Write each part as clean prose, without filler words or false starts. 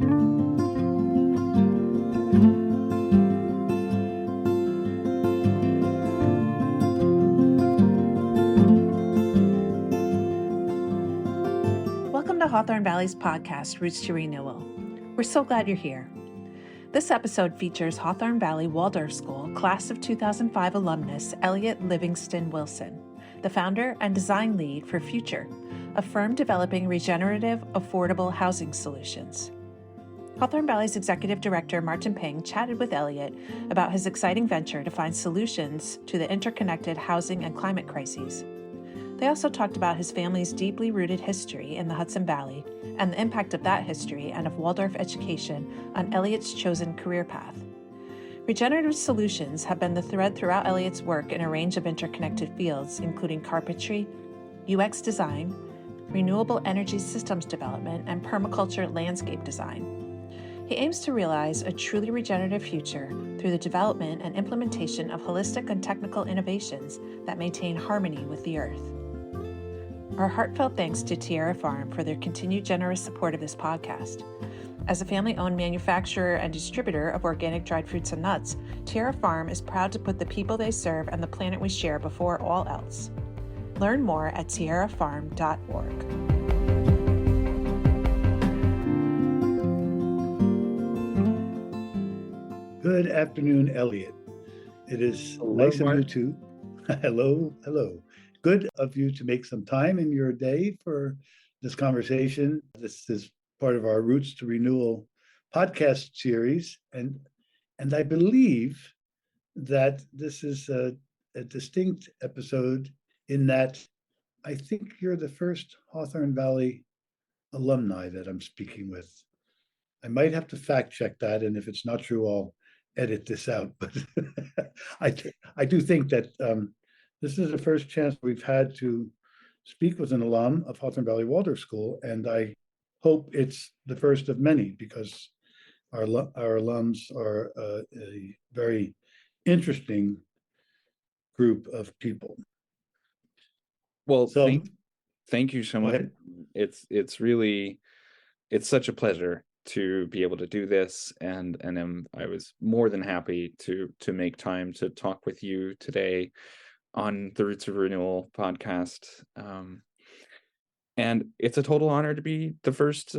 Welcome to Hawthorne Valley's podcast, Roots to Renewal. We're so glad you're here. This episode features Hawthorne Valley Waldorf School Class of 2005 alumnus Eliot Livingston Wilson, the founder and design lead for FUTUR, a firm developing regenerative, affordable housing solutions. Hawthorne Valley's executive director, Martin Ping, chatted with Eliot about his exciting venture to find solutions to the interconnected housing and climate crises. They also talked about his family's deeply rooted history in the Hudson Valley and the impact of that history and of Waldorf education on Eliot's chosen career path. Regenerative solutions have been the thread throughout Eliot's work in a range of interconnected fields, including carpentry, UX design, renewable energy systems development, and permaculture landscape design. He aims to realize a truly regenerative future through the development and implementation of holistic and technical innovations that maintain harmony with the earth. Our heartfelt thanks to Tierra Farm for their continued generous support of this podcast. As a family-owned manufacturer and distributor of organic dried fruits and nuts, Tierra Farm is proud to put the people they serve and the planet we share before all else. Learn more at tierrafarm.org. Good afternoon, Eliot. It is Hello, nice Mark. of you to, hello. Good of you to make some time in your day for this conversation. This is part of our Roots to Renewal podcast series. And I believe that this is a distinct episode in that I think you're the first Hawthorne Valley alumni that I'm speaking with. I might have to fact check that, and if it's not true, I'll edit this out. But I do think that this is the first chance we've had to speak with an alum of Hawthorne Valley Waldorf School, and I hope it's the first of many because our alums are a very interesting group of people. Well, So, thank you so go much. ahead. It's such a pleasure to be able to do this, and I was more than happy to make time to talk with you today on the Roots of Renewal podcast. And it's a total honor to be the first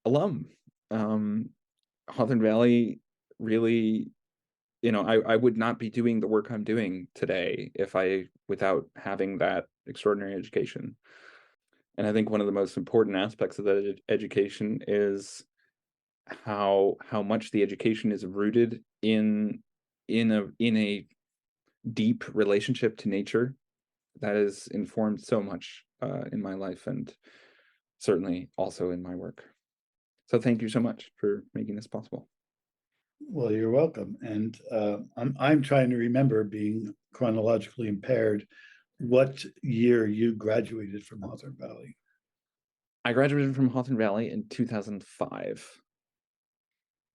alum. Hawthorne Valley really, I would not be doing the work I'm doing today without having that extraordinary education. And I think one of the most important aspects of that education is how much the education is rooted in a deep relationship to nature that has informed so much in my life and certainly also in my work. So thank you so much for making this possible. Well, you're welcome. And I'm trying to remember, being chronologically impaired, what year you graduated from Hawthorne Valley. I graduated from Hawthorne Valley in 2005.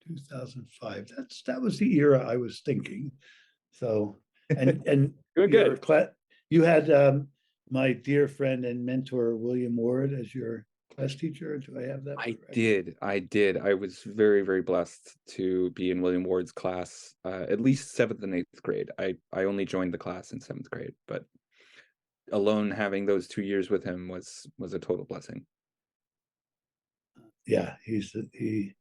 2005. That was the era I was thinking. So, and Good. You had my dear friend and mentor William Ward as your class teacher. Do I have that? I did. I was very, very blessed to be in William Ward's class, at least 7th and 8th grade. I only joined the class in 7th grade, but alone having those 2 years with him was a total blessing. Yeah, he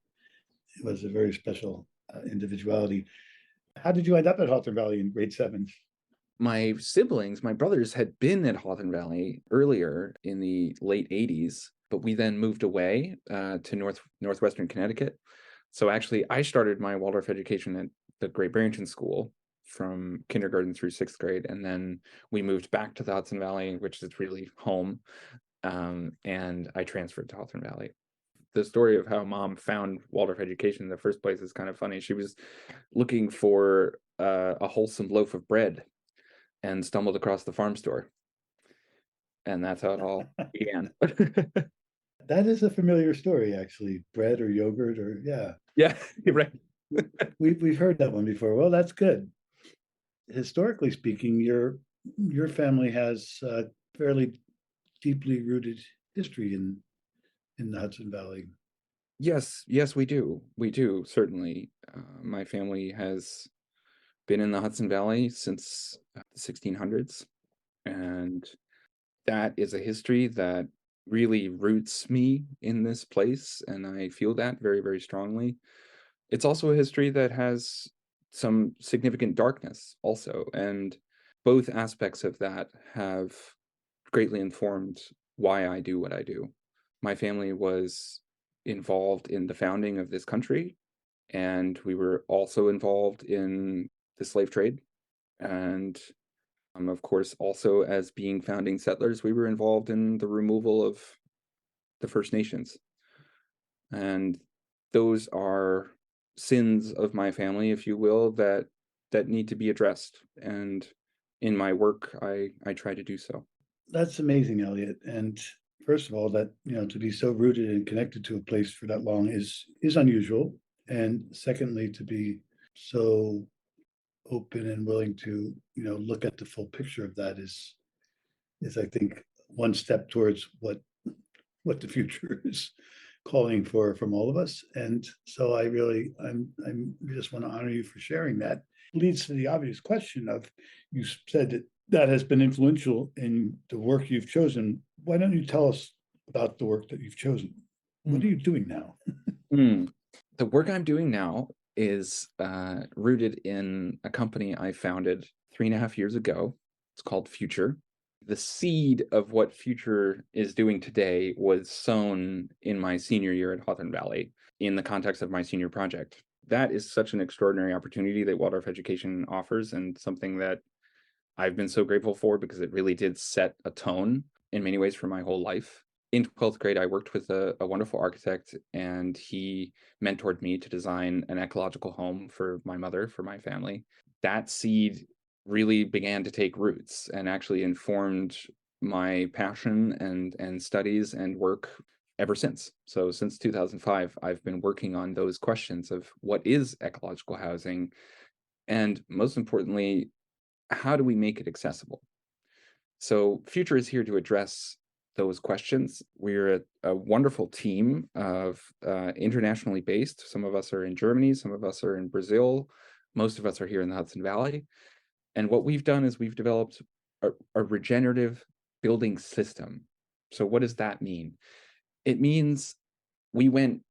was a very special individuality. How did you end up at Hawthorne Valley in grade 7? My brothers had been at Hawthorne Valley earlier in the late 80s, but we then moved away to northwestern Connecticut. So actually, I started my Waldorf education at the Great Barrington School from kindergarten through 6th grade, and then we moved back to the Hudson Valley, which is really home, and I transferred to Hawthorne Valley. The story of how Mom found Waldorf education in the first place is kind of funny. She was looking for a wholesome loaf of bread and stumbled across the farm store. And that's how it all began. That is a familiar story, actually. Bread or yogurt or, yeah. Yeah, you're right. We've heard that one before. Well, that's good. Historically speaking, your family has fairly deeply rooted history in the Hudson Valley. Yes, we do. We do, certainly. My family has been in the Hudson Valley since the 1600s, and that is a history that really roots me in this place, and I feel that very, very strongly. It's also a history that has some significant darkness also, and both aspects of that have greatly informed why I do what I do. My family was involved in the founding of this country, and we were also involved in the slave trade. And of course, also as being founding settlers, we were involved in the removal of the First Nations. And those are sins of my family, if you will, that need to be addressed. And in my work, I try to do so. That's amazing, Elliot. And first of all, that to be so rooted and connected to a place for that long is unusual. And secondly, to be so open and willing to look at the full picture of that is I think one step towards what the future is calling for from all of us. And so I'm just want to honor you for sharing that. Leads to the obvious question of, you said that has been influential in the work you've chosen. Why don't you tell us about the work that you've chosen? What are you doing now? The work I'm doing now is rooted in a company I founded 3.5 years ago. It's called FUTUR. The seed of what FUTUR is doing today was sown in my senior year at Hawthorne Valley in the context of my senior project. That is such an extraordinary opportunity that Waldorf education offers, and something that I've been so grateful for, because it really did set a tone in many ways for my whole life. In 12th grade, I worked with a wonderful architect, and he mentored me to design an ecological home for my mother, for my family. That seed really began to take roots and actually informed my passion and studies and work ever since. So since 2005, I've been working on those questions of what is ecological housing, and most importantly, how do we make it accessible? So FUTUR is here to address those questions. We're a wonderful team of internationally based. Some of us are in Germany, some of us are in Brazil, most of us are here in the Hudson Valley. And what we've done is we've developed a regenerative building system. So what does that mean? It means we went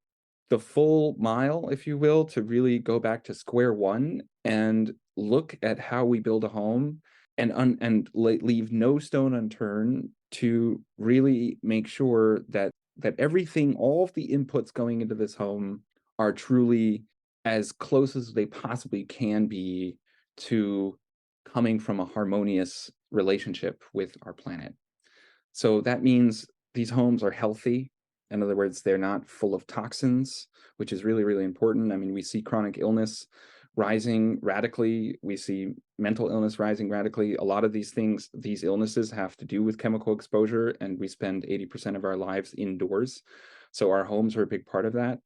the full mile, if you will, to really go back to square one and look at how we build a home, and leave no stone unturned to really make sure that everything, all of the inputs going into this home, are truly as close as they possibly can be to coming from a harmonious relationship with our planet. So that means these homes are healthy. In other words, they're not full of toxins, which is really, really important. I mean, we see chronic illness rising radically. We see mental illness rising radically. A lot of these things, these illnesses, have to do with chemical exposure, and we spend 80% of our lives indoors. So our homes are a big part of that.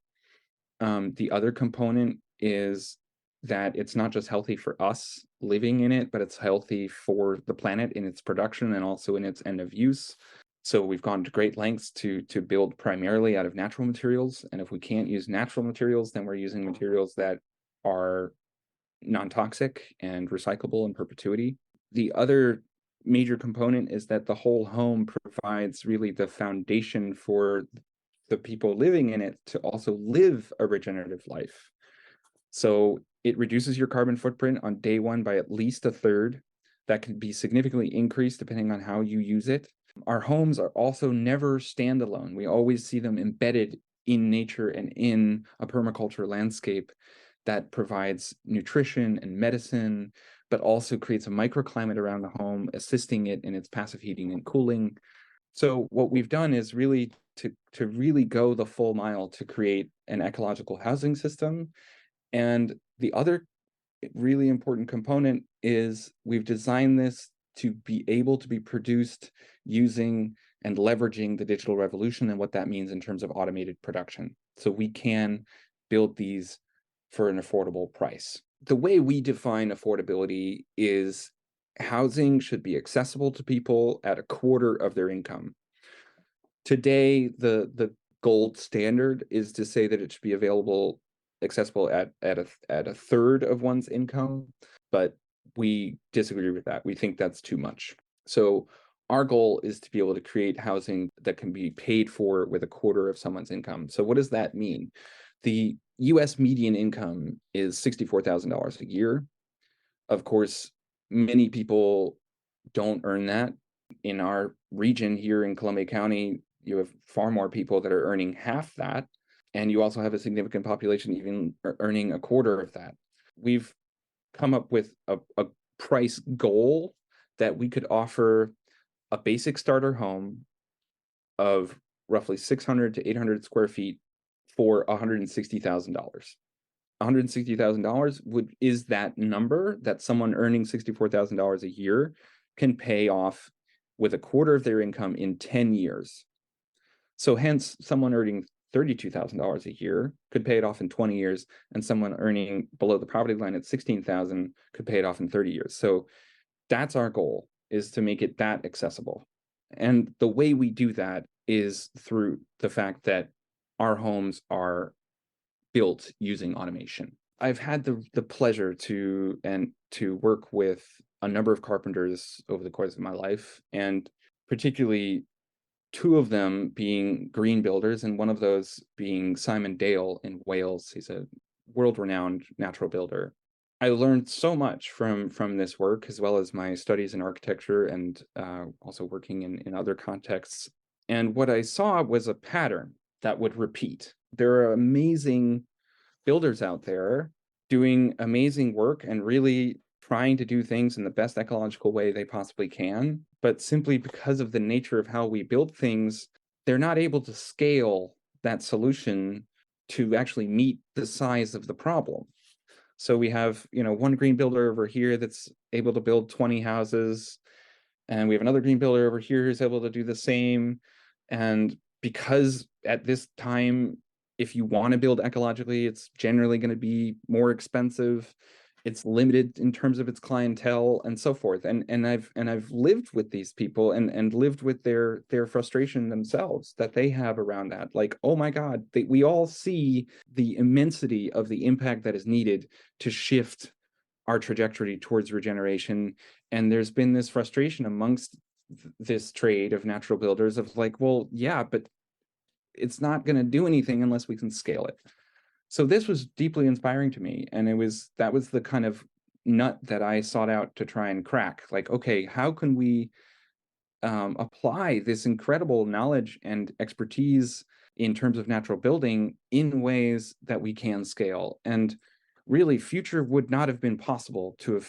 The other component is that it's not just healthy for us living in it, but it's healthy for the planet in its production and also in its end of use. So we've gone to great lengths to build primarily out of natural materials. And if we can't use natural materials, then we're using materials that are non-toxic and recyclable in perpetuity. The other major component is that the whole home provides really the foundation for the people living in it to also live a regenerative life. So it reduces your carbon footprint on day one by at least a third. That can be significantly increased depending on how you use it. Our homes are also never standalone. We always see them embedded in nature and in a permaculture landscape that provides nutrition and medicine, but also creates a microclimate around the home, assisting it in its passive heating and cooling. So what we've done is really to really go the full mile to create an ecological housing system. And the other really important component is we've designed this to be able to be produced using and leveraging the digital revolution and what that means in terms of automated production. So we can build these for an affordable price. The way we define affordability is housing should be accessible to people at a quarter of their income. Today, the gold standard is to say that it should be accessible at a third of one's income, but we disagree with that. We think that's too much. So our goal is to be able to create housing that can be paid for with a quarter of someone's income. So what does that mean? The US median income is $64,000 a year. Of course, many people don't earn that. In our region here in Columbia County, you have far more people that are earning half that, and you also have a significant population even earning a quarter of that. We've come up with a price goal that we could offer a basic starter home of roughly 600 to 800 square feet for $160,000. $160,000 is that number that someone earning $64,000 a year can pay off with a quarter of their income in 10 years. So hence, someone earning $32,000 a year could pay it off in 20 years, and someone earning below the poverty line at $16,000 could pay it off in 30 years. So that's our goal, is to make it that accessible. And the way we do that is through the fact that our homes are built using automation. I've had the pleasure to work with a number of carpenters over the course of my life, and particularly two of them being green builders, and one of those being Simon Dale in Wales. He's a world-renowned natural builder. I learned so much from this work, as well as my studies in architecture and also working in other contexts. And what I saw was a pattern that would repeat. There are amazing builders out there doing amazing work and really trying to do things in the best ecological way they possibly can. But simply because of the nature of how we build things, they're not able to scale that solution to actually meet the size of the problem. So we have, one green builder over here that's able to build 20 houses, and we have another green builder over here who's able to do the same. And because at this time, if you want to build ecologically, it's generally going to be more expensive. It's limited in terms of its clientele and so forth. And I've lived with these people and lived with their frustration themselves that they have around that. Like, oh my God, we all see the immensity of the impact that is needed to shift our trajectory towards regeneration. And there's been this frustration amongst this trade of natural builders of like, well, yeah, but it's not going to do anything unless we can scale it. So this was deeply inspiring to me. And that was the kind of nut that I sought out to try and crack. Like, okay, how can we apply this incredible knowledge and expertise in terms of natural building in ways that we can scale? And really, FUTUR would not have been possible to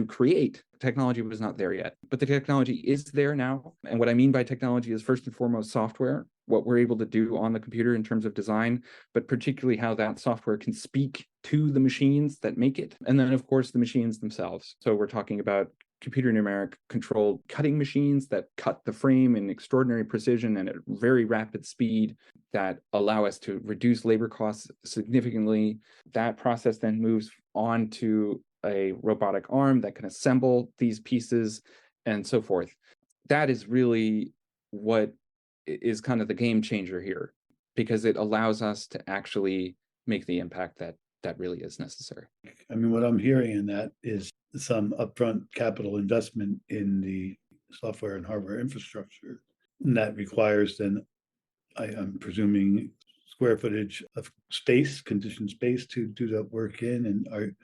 create. Technology was not there yet, but the technology is there now. And what I mean by technology is first and foremost software, what we're able to do on the computer in terms of design, but particularly how that software can speak to the machines that make it. And then, of course, the machines themselves. So we're talking about computer numeric controlled cutting machines that cut the frame in extraordinary precision and at very rapid speed that allow us to reduce labor costs significantly. That process then moves on to a robotic arm that can assemble these pieces and so forth. That is really what is kind of the game changer here, because it allows us to actually make the impact that really is necessary. I mean, what I'm hearing in that is some upfront capital investment in the software and hardware infrastructure. And that requires then, I'm presuming, square footage of space, conditioned space to do that work in. And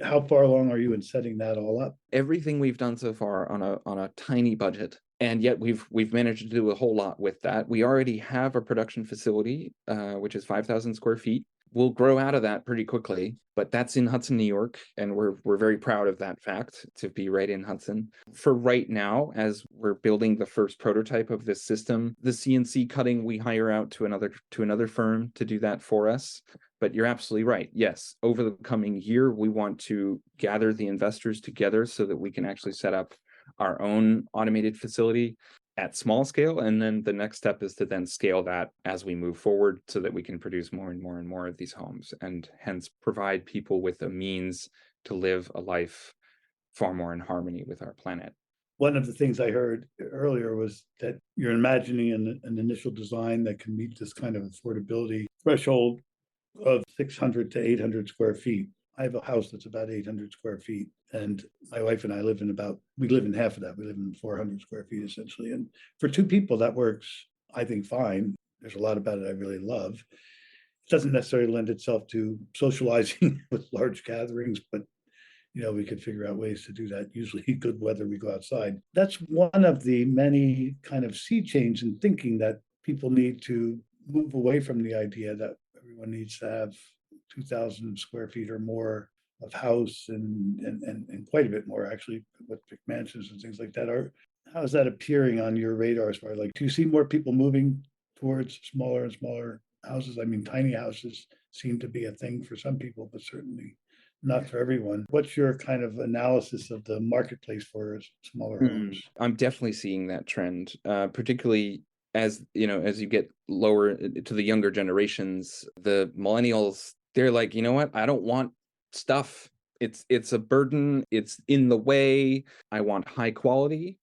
how far along are you in setting that all up? Everything we've done so far on a tiny budget, and yet we've managed to do a whole lot with that. We already have a production facility, which is 5,000 square feet. We'll grow out of that pretty quickly, but that's in Hudson, New York, and we're very proud of that fact to be right in Hudson. For right now, as we're building the first prototype of this system, the CNC cutting we hire out to another firm to do that for us. But you're absolutely right. Yes, over the coming year, we want to gather the investors together so that we can actually set up our own automated facility at small scale. And then the next step is to then scale that as we move forward so that we can produce more and more and more of these homes, and hence provide people with a means to live a life far more in harmony with our planet. One of the things I heard earlier was that you're imagining an initial design that can meet this kind of affordability threshold of 600 to 800 square feet. I have a house that's about 800 square feet, and my wife and I we live in half of that. We live in 400 square feet essentially. And for two people, that works, I think, fine. There's a lot about it I really love. It doesn't necessarily lend itself to socializing with large gatherings, but we could figure out ways to do that. Usually good weather, we go outside. That's one of the many kind of sea change in thinking that people need to move away from the idea that everyone needs to have 2,000 square feet or more of house and quite a bit more actually with mansions and things like that. How is that appearing on your radar as far as do you see more people moving towards smaller and smaller houses? I mean, tiny houses seem to be a thing for some people, but certainly not for everyone. What's your kind of analysis of the marketplace for smaller homes? I'm definitely seeing that trend, particularly as you get lower to the younger generations. The millennials, they're like, you know what? I don't want stuff. It's a burden. It's in the way. I want high quality,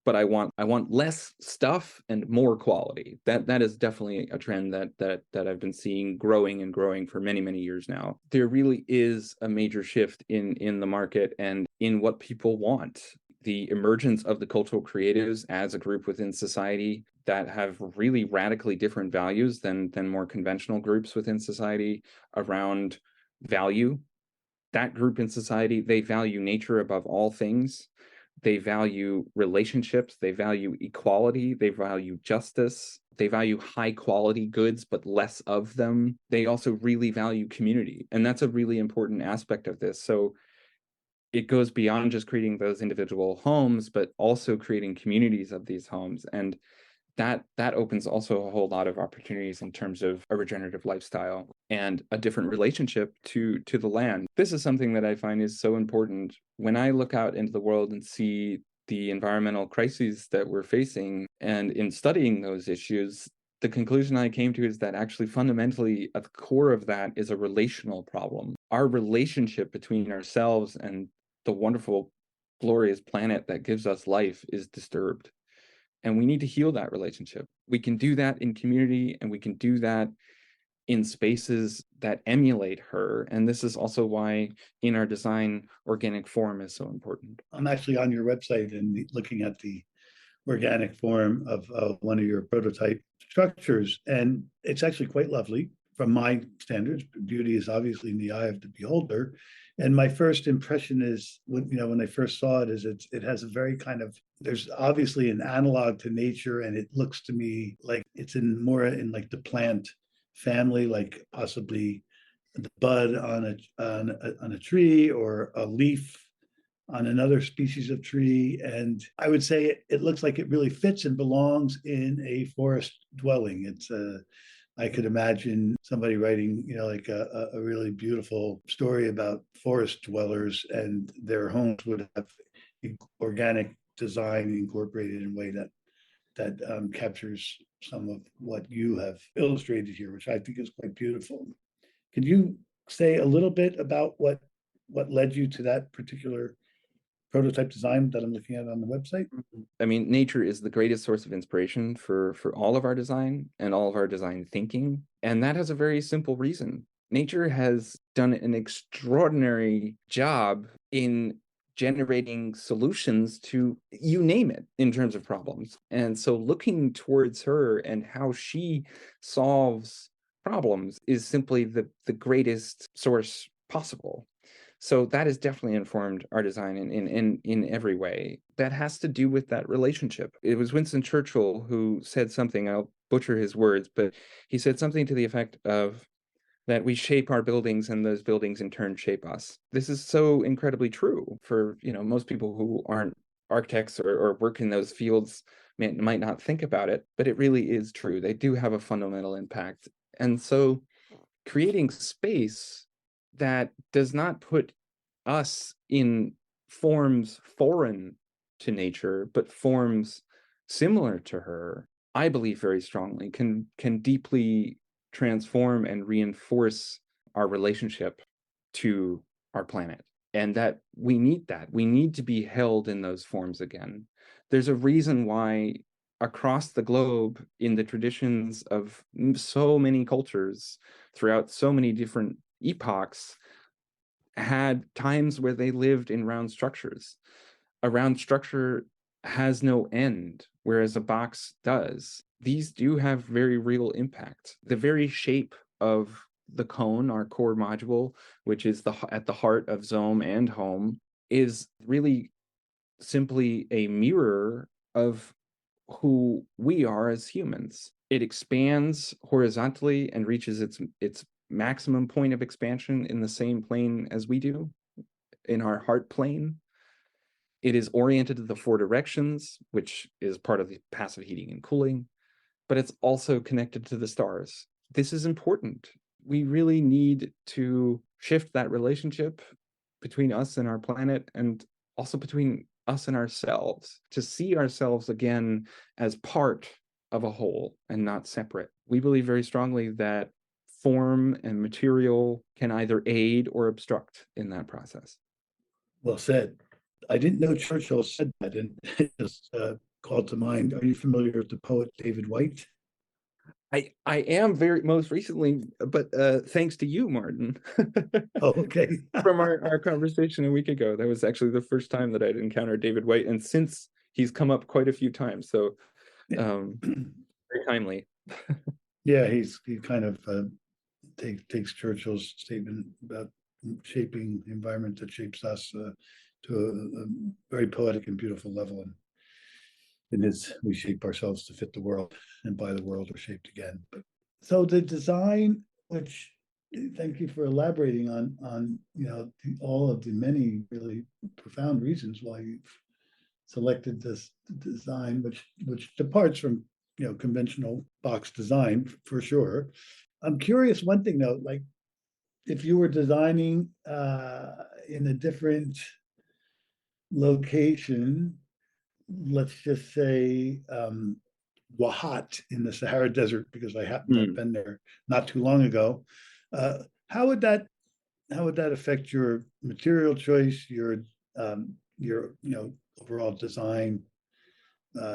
but I want less stuff and more quality. That is definitely a trend that I've been seeing growing and growing for many, many years now. There really is a major shift in the market and in what people want. The emergence of the cultural creatives as a group within society that have really radically different values than more conventional groups within society around value. That group in society, they value nature above all things. They value relationships, they value equality, they value justice, they value high quality goods, but less of them. They also really value community. And that's a really important aspect of this. So it goes beyond just creating those individual homes, but also creating communities of these homes. And that opens also a whole lot of opportunities in terms of a regenerative lifestyle and a different relationship to the land. This is something that I find is so important. When I look out into the world and see the environmental crises that we're facing, and in studying those issues, the conclusion I came to is that actually fundamentally at the core of that is a relational problem. Our relationship between ourselves and the wonderful, glorious planet that gives us life is disturbed. And we need to heal that relationship. We can do that in community, and we can do that in spaces that emulate her. And this is also why in our design, organic form is so important. I'm actually on your website and looking at the organic form of one of your prototype structures, and it's actually quite lovely from my standards. Beauty is obviously in the eye of the beholder. And my first impression is, when I first saw it, is it has a very kind of, there's obviously an analog to nature, and it looks to me like it's more in like the plant family, like possibly the bud on a tree or a leaf on another species of tree. And I would say it looks like it really fits and belongs in a forest dwelling. I could imagine somebody writing, like a really beautiful story about forest dwellers, and their homes would have organic design incorporated in a way that captures some of what you have illustrated here, which I think is quite beautiful. Could you say a little bit about what led you to that particular prototype design that I'm looking at on the website? I mean, nature is the greatest source of inspiration for all of our design and all of our design thinking. And that has a very simple reason. Nature has done an extraordinary job in generating solutions to, you name it, in terms of problems. And so looking towards her and how she solves problems is simply the greatest source possible. So that has definitely informed our design in every way. That has to do with that relationship. It was Winston Churchill who said something, I'll butcher his words, but he said something to the effect of that we shape our buildings and those buildings in turn shape us. This is so incredibly true for, most people who aren't architects or work in those fields might not think about it, but it really is true. They do have a fundamental impact. And so creating space that does not put us in forms foreign to nature, but forms similar to her, I believe very strongly can deeply transform and reinforce our relationship to our planet. and that. We need to be held in those forms again. There's a reason why across the globe, in the traditions of so many cultures throughout so many different epochs, had times where they lived in round structures. A round structure has no end, whereas a box does. These do have very real impact. The very shape of the cone, our core module, which is at the heart of Zome and Home, is really simply a mirror of who we are as humans. It expands horizontally and reaches its maximum point of expansion in the same plane as we do, in our heart plane. It is oriented to the 4 directions, which is part of the passive heating and cooling, but it's also connected to the stars. This is important. We really need to shift that relationship between us and our planet, and also between us and ourselves, to see ourselves again as part of a whole and not separate. We believe very strongly that form and material can either aid or obstruct in that process. Well said. I didn't know Churchill said that, and it just called to mind. Are you familiar with the poet David Whyte? I am very most recently, but thanks to you, Martin. Oh, okay. From our conversation a week ago. That was actually the first time that I'd encountered David Whyte, and since he's come up quite a few times, so very timely. Yeah, he kind of takes Churchill's statement about shaping the environment that shapes us to a very poetic and beautiful level. And it is, we shape ourselves to fit the world, and by the world we're shaped again. But so the design, which, thank you for elaborating on all of the many really profound reasons why you've selected this design, which departs from conventional box design for sure. I'm curious, one thing though, like if you were designing in a different location, let's just say Wahat in the Sahara Desert, because I happen to have been there not too long ago. How would that affect your material choice, your overall design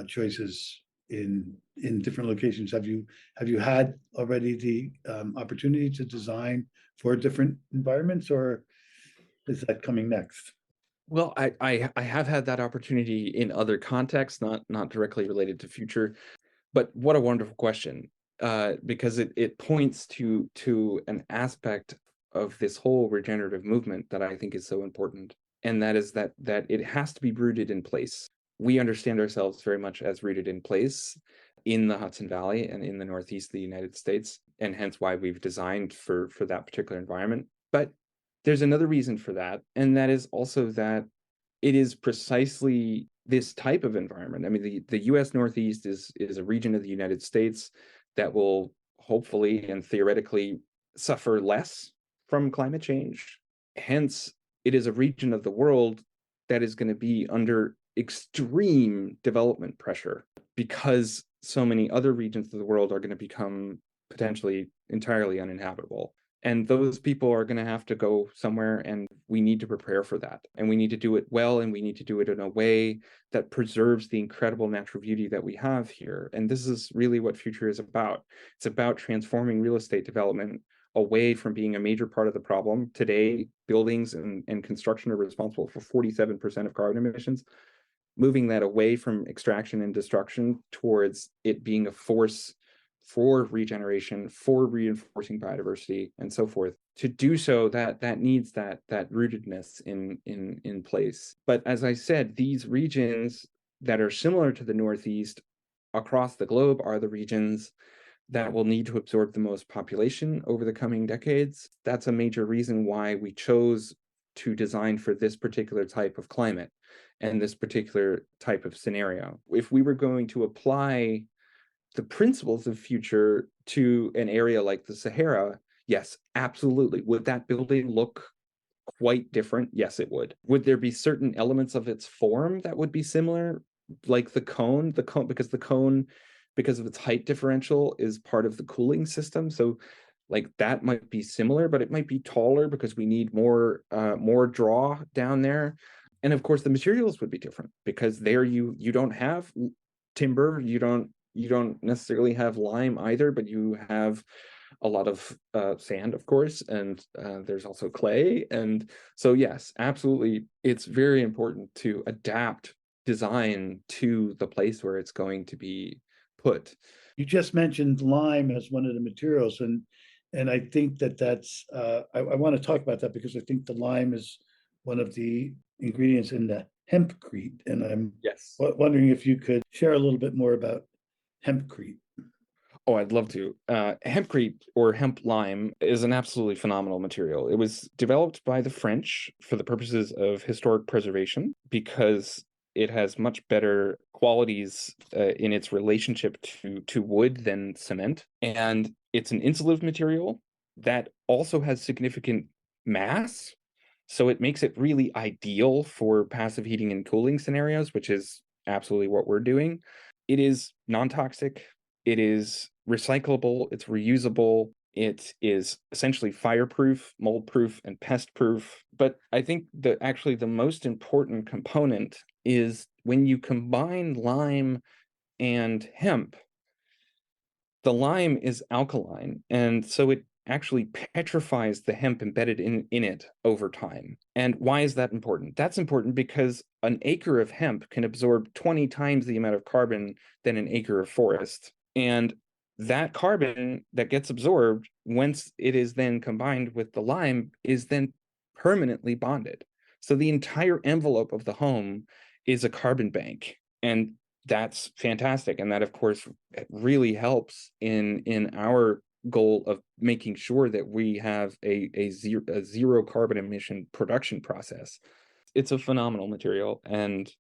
choices in different locations? Have you had already the opportunity to design for different environments, or is that coming next? Well, I have had that opportunity in other contexts, not directly related to FUTUR, but what a wonderful question, because it points to an aspect of this whole regenerative movement that I think is so important, and that is that it has to be rooted in place. We understand ourselves very much as rooted in place in the Hudson Valley and in the Northeast of the United States, and hence why we've designed for that particular environment. But there's another reason for that, and that is also that it is precisely this type of environment. I mean, the U.S. Northeast is a region of the United States that will hopefully and theoretically suffer less from climate change. Hence, it is a region of the world that is going to be under extreme development pressure, because so many other regions of the world are going to become potentially entirely uninhabitable. And those people are going to have to go somewhere, and we need to prepare for that. And we need to do it well, and we need to do it in a way that preserves the incredible natural beauty that we have here. And this is really what FUTUR is about. It's about transforming real estate development away from being a major part of the problem. Today, buildings and construction are responsible for 47% of carbon emissions, moving that away from extraction and destruction towards it being a force for regeneration, for reinforcing biodiversity, and so forth. To do so, that needs that rootedness in place. But as I said, these regions that are similar to the Northeast across the globe are the regions that will need to absorb the most population over the coming decades. That's a major reason why we chose to design for this particular type of climate and this particular type of scenario. If we were going to apply the principles of FUTUR to an area like the Sahara, yes, absolutely. Would that building look quite different? Yes, it would. Would there be certain elements of its form that would be similar, like the cone, because of its height differential is part of the cooling system. So like that might be similar, but it might be taller because we need more draw down there. And of course the materials would be different, because there you don't have timber, you don't necessarily have lime either, but you have a lot of sand, of course, and there's also clay. And so yes, absolutely, it's very important to adapt design to the place where it's going to be put. You just mentioned lime as one of the materials, and I think that's I want to talk about that because I think the lime is one of the ingredients in the hempcrete, and I'm Yes. wondering if you could share a little bit more about hempcrete. Oh, I'd love to. Hempcrete, or hemp lime, is an absolutely phenomenal material. It was developed by the French for the purposes of historic preservation because it has much better qualities in its relationship to wood than cement. And it's an insulative material that also has significant mass. So it makes it really ideal for passive heating and cooling scenarios, which is absolutely what we're doing. It is non-toxic. It is recyclable, it's reusable, it is essentially fireproof, mold-proof, and pest-proof. But I think that actually the most important component is when you combine lime and hemp, the lime is alkaline, and so it actually petrifies the hemp embedded in it over time. And why is that important? That's important because an acre of hemp can absorb 20 times the amount of carbon than an acre of forest. And that carbon that gets absorbed, once it is then combined with the lime, is then permanently bonded. So the entire envelope of the home is a carbon bank. And that's fantastic. And that, of course, really helps in our goal of making sure that we have a zero carbon emission production process. It's a phenomenal material, and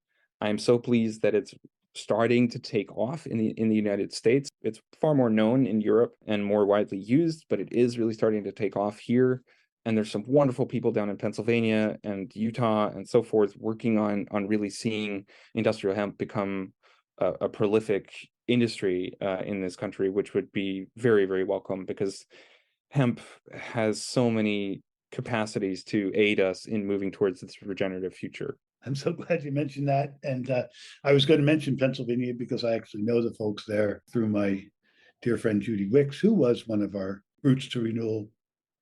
I'm so pleased that it's starting to take off in the United States. It's far more known in Europe and more widely used, but it is really starting to take off here. And there's some wonderful people down in Pennsylvania and Utah and so forth working on really seeing industrial hemp become a prolific industry in this country, which would be very, very welcome, because hemp has so many capacities to aid us in moving towards this regenerative future. I'm so glad you mentioned that. And I was going to mention Pennsylvania because I actually know the folks there through my dear friend Judy Wicks, who was one of our Roots to Renewal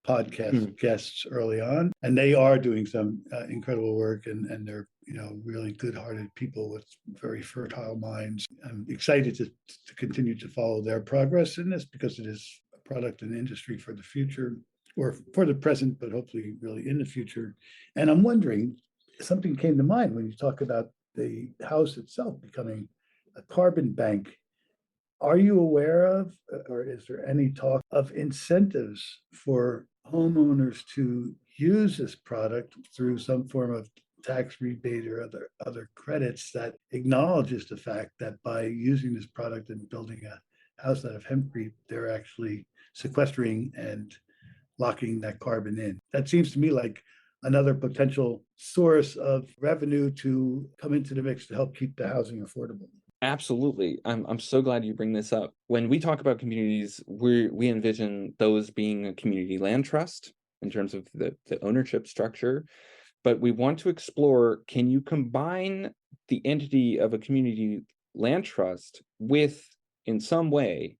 podcast guests early on. And they are doing some incredible work, and they're really good-hearted people with very fertile minds. I'm excited to continue to follow their progress in this because it is a product and industry for the future, or for the present, but hopefully really in the future. And I'm wondering, something came to mind when you talk about the house itself becoming a carbon bank. Are you aware of, or is there any talk of incentives for homeowners to use this product through some form of tax rebate or other credits that acknowledges the fact that by using this product and building a house out of hempcrete, they're actually sequestering and locking that carbon in? That seems to me like another potential source of revenue to come into the mix to help keep the housing affordable. Absolutely. I'm so glad you bring this up. When we talk about communities, we envision those being a community land trust in terms of the ownership structure. But we want to explore, can you combine the entity of a community land trust with, in some way,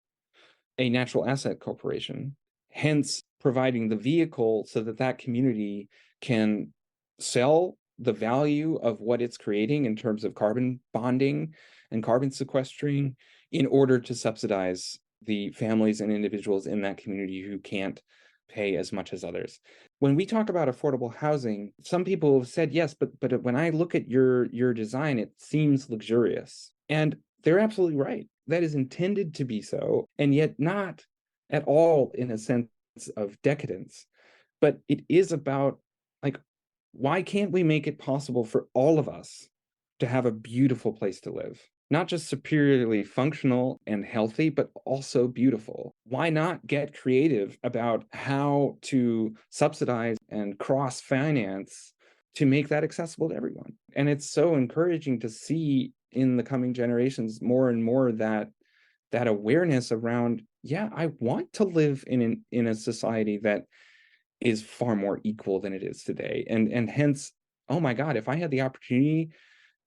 a natural asset corporation, hence providing the vehicle so that that community can sell the value of what it's creating in terms of carbon bonding and carbon sequestering in order to subsidize the families and individuals in that community who can't pay as much as others. When we talk about affordable housing, some people have said, yes, but when I look at your design, it seems luxurious. And they're absolutely right. That is intended to be so, and yet not at all in a sense of decadence. But it is about, like, why can't we make it possible for all of us to have a beautiful place to live? Not just superiorly functional and healthy, but also beautiful. Why not get creative about how to subsidize and cross-finance to make that accessible to everyone? And it's so encouraging to see in the coming generations more and more that awareness around yeah, I want to live in a society that is far more equal than it is today. And hence, oh my God, if I had the opportunity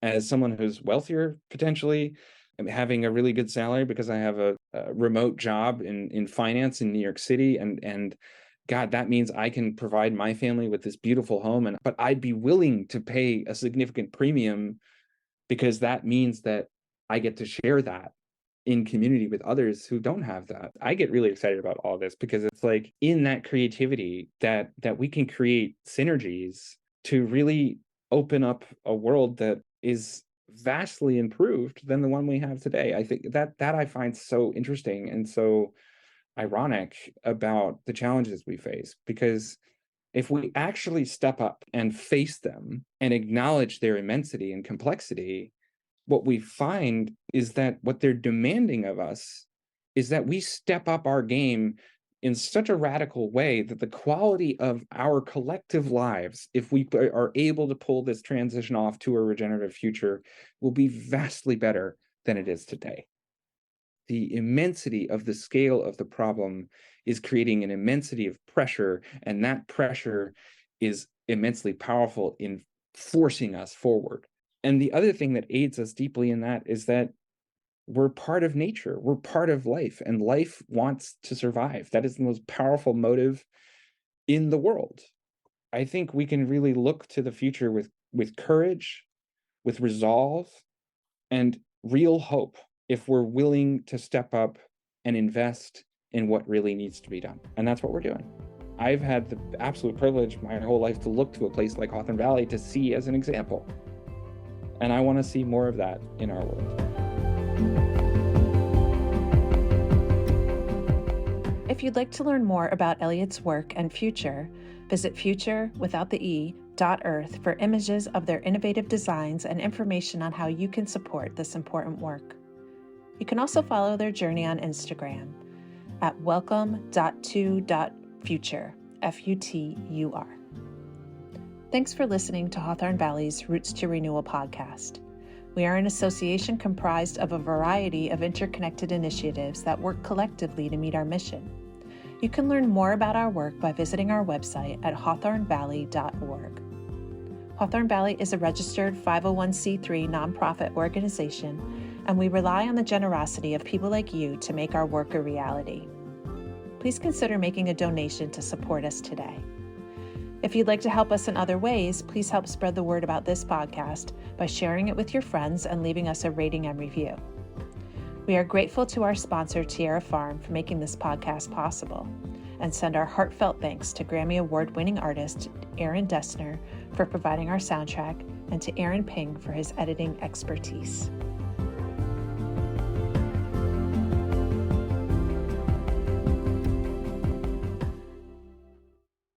as someone who's wealthier potentially, and having a really good salary because I have a remote job in finance in New York City, and God, that means I can provide my family with this beautiful home, but I'd be willing to pay a significant premium because that means that I get to share that in community with others who don't have that. I get really excited about all this because it's like in that creativity that we can create synergies to really open up a world that is vastly improved than the one we have today. I think that I find so interesting and so ironic about the challenges we face, because if we actually step up and face them and acknowledge their immensity and complexity, what we find is that what they're demanding of us is that we step up our game in such a radical way that the quality of our collective lives, if we are able to pull this transition off to a regenerative future, will be vastly better than it is today. The immensity of the scale of the problem is creating an immensity of pressure, and that pressure is immensely powerful in forcing us forward. And the other thing that aids us deeply in that is that we're part of nature, we're part of life, and life wants to survive. That is the most powerful motive in the world. I think we can really look to the future with courage, with resolve, and real hope if we're willing to step up and invest in what really needs to be done. And that's what we're doing. I've had the absolute privilege my whole life to look to a place like Hawthorne Valley to see as an example. And I want to see more of that in our world. If you'd like to learn more about Eliot's work and FUTUR, visit future.earth for images of their innovative designs and information on how you can support this important work. You can also follow their journey on Instagram at welcome.to.future, FUTUR. Thanks for listening to Hawthorne Valley's Roots to Renewal podcast. We are an association comprised of a variety of interconnected initiatives that work collectively to meet our mission. You can learn more about our work by visiting our website at hawthornevalley.org. Hawthorne Valley is a registered 501c3 nonprofit organization, and we rely on the generosity of people like you to make our work a reality. Please consider making a donation to support us today. If you'd like to help us in other ways, please help spread the word about this podcast by sharing it with your friends and leaving us a rating and review. We are grateful to our sponsor, Tierra Farm, for making this podcast possible, and send our heartfelt thanks to Grammy Award-winning artist Aaron Dessner for providing our soundtrack, and to Aaron Ping for his editing expertise.